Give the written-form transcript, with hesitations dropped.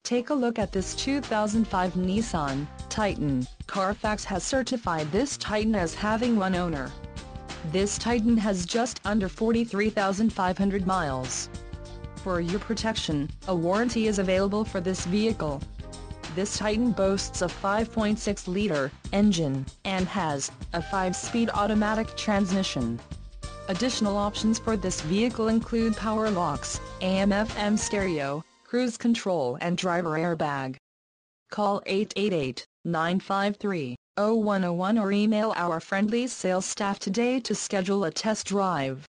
Take a look at this 2005 Nissan Titan. Carfax has certified this Titan as having one owner. This Titan has just under 43,500 miles. For your protection, a warranty is available for this vehicle. This Titan boasts a 5.6-liter engine and has a 5-speed automatic transmission. Additional options for this vehicle include power locks, AM/FM stereo, cruise control and driver airbag. Call 888-953-0101 or email our friendly sales staff today to schedule a test drive.